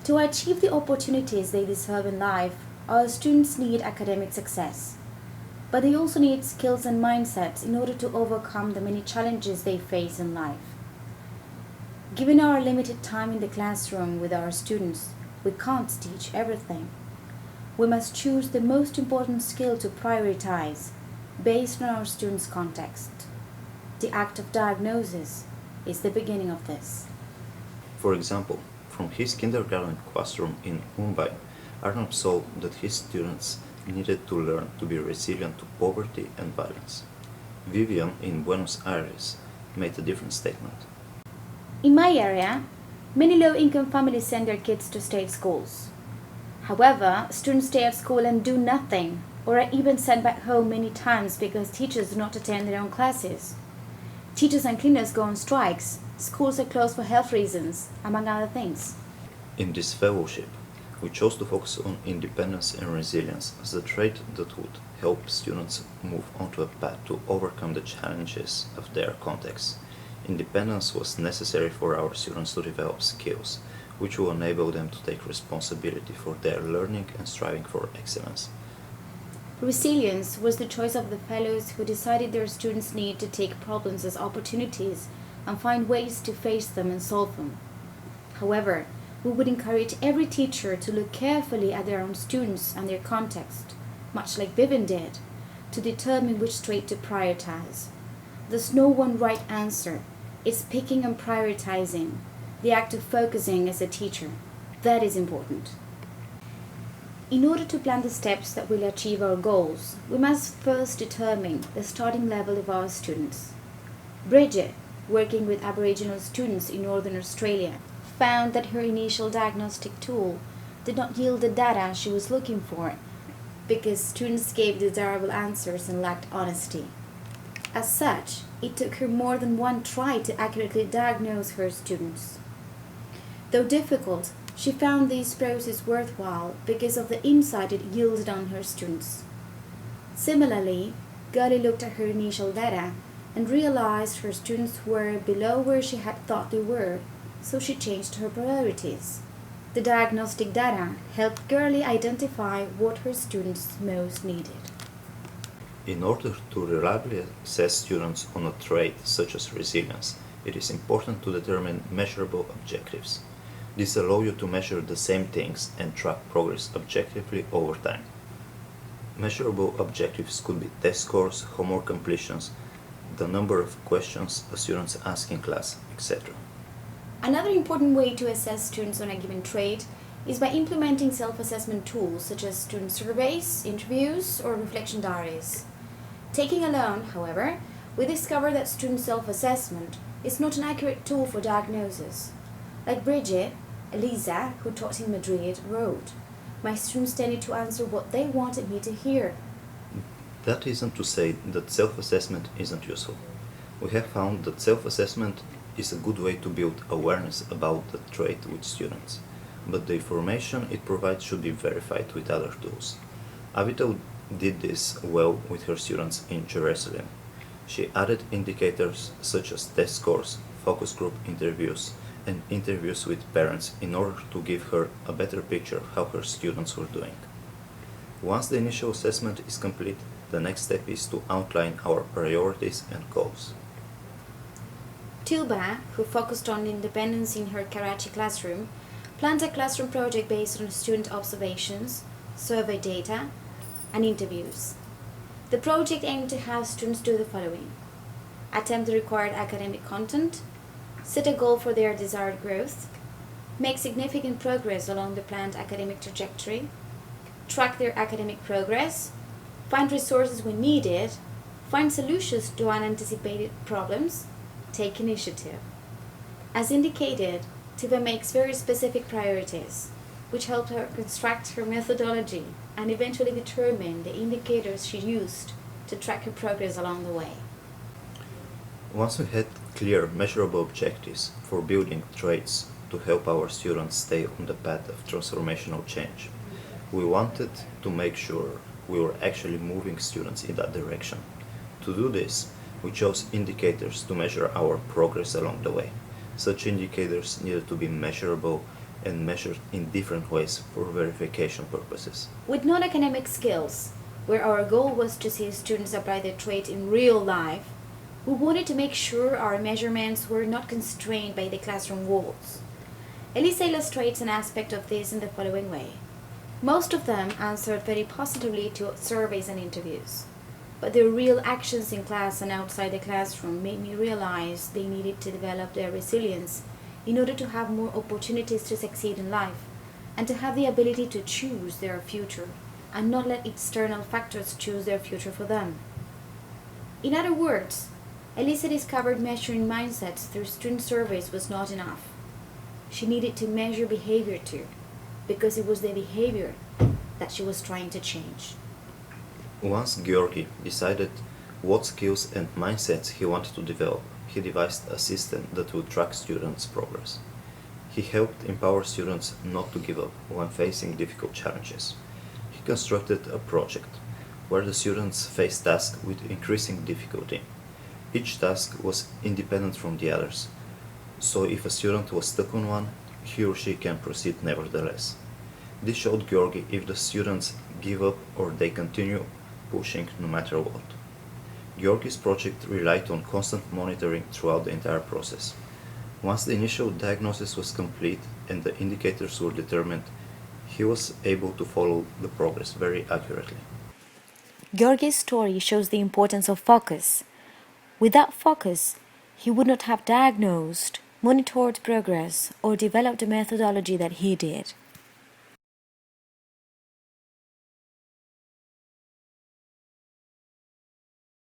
To achieve the opportunities they deserve in life, our students need academic success. But they also need skills and mindsets in order to overcome the many challenges they face in life. Given our limited time in the classroom with our students, we can't teach everything. We must choose the most important skill to prioritize based on our students' context. The act of diagnosis is the beginning of this. For example, from his kindergarten classroom in Mumbai, Arnab saw that his students needed to learn to be resilient to poverty and violence. Vivian in Buenos Aires made a different statement. In my area, many low-income families send their kids to state schools. However, students stay at school and do nothing, or are even sent back home many times because teachers do not attend their own classes. Teachers and cleaners go on strikes, schools are closed for health reasons, among other things. In this fellowship, we chose to focus on independence and resilience as a trait that would help students move onto a path to overcome the challenges of their context. Independence was necessary for our students to develop skills, which will enable them to take responsibility for their learning and striving for excellence. Resilience was the choice of the fellows who decided their students need to take problems as opportunities and find ways to face them and solve them. However, we would encourage every teacher to look carefully at their own students and their context, much like Vivian did, to determine which trait to prioritize. There's no one right answer. It's picking and prioritizing, the act of focusing as a teacher. That is important. In order to plan the steps that will achieve our goals, we must first determine the starting level of our students. Bridget, working with Aboriginal students in Northern Australia, found that her initial diagnostic tool did not yield the data she was looking for because students gave desirable answers and lacked honesty. As such, it took her more than one try to accurately diagnose her students. Though difficult, she found this process worthwhile because of the insight it yielded on her students. Similarly, Gully looked at her initial data and realized her students were below where she had thought they were, so she changed her priorities. The diagnostic data helped Gurley identify what her students most needed. In order to reliably assess students on a trait such as resilience, it is important to determine measurable objectives. This allows you to measure the same things and track progress objectively over time. Measurable objectives could be test scores, homework completions, the number of questions a student asks in class, etc. Another important way to assess students on a given trait is by implementing self-assessment tools such as student surveys, interviews, or reflection diaries. Taking alone, however, we discover that student self-assessment is not an accurate tool for diagnosis. Like Bridget, Elisa, who taught in Madrid, wrote, "My students tended to answer what they wanted me to hear." That isn't to say that self-assessment isn't useful. We have found that self-assessment is a good way to build awareness about the trait with students, but the information it provides should be verified with other tools. Avital did this well with her students in Jerusalem. She added indicators such as test scores, focus group interviews, and interviews with parents in order to give her a better picture of how her students were doing. Once the initial assessment is complete, the next step is to outline our priorities and goals. Tilba, who focused on independence in her Karachi classroom, planned a classroom project based on student observations, survey data, and interviews. The project aimed to have students do the following: attempt the required academic content, set a goal for their desired growth, make significant progress along the planned academic trajectory, track their academic progress, find resources when needed, find solutions to unanticipated problems, take initiative. As indicated, Tiva makes very specific priorities, which helped her construct her methodology and eventually determine the indicators she used to track her progress along the way. Once we had clear, measurable objectives for building traits to help our students stay on the path of transformational change, we wanted to make sure we were actually moving students in that direction. To do this, we chose indicators to measure our progress along the way. Such indicators needed to be measurable and measured in different ways for verification purposes. With non-academic skills, where our goal was to see students apply the trait in real life, we wanted to make sure our measurements were not constrained by the classroom walls. Elisa illustrates an aspect of this in the following way. Most of them answered very positively to surveys and interviews, but their real actions in class and outside the classroom made me realize they needed to develop their resilience in order to have more opportunities to succeed in life and to have the ability to choose their future and not let external factors choose their future for them. In other words, Elisa discovered measuring mindsets through student surveys was not enough. She needed to measure behavior too, because it was the behavior that she was trying to change. Once Georgi decided what skills and mindsets he wanted to develop, he devised a system that would track students' progress. He helped empower students not to give up when facing difficult challenges. He constructed a project where the students faced tasks with increasing difficulty. Each task was independent from the others, so if a student was stuck on one, he or she can proceed nevertheless. This showed Georgi if the students give up or they continue pushing no matter what. Georgi's project relied on constant monitoring throughout the entire process. Once the initial diagnosis was complete and the indicators were determined, he was able to follow the progress very accurately. Georgi's story shows the importance of focus. Without focus, he would not have diagnosed, monitored progress, or developed a methodology that he did.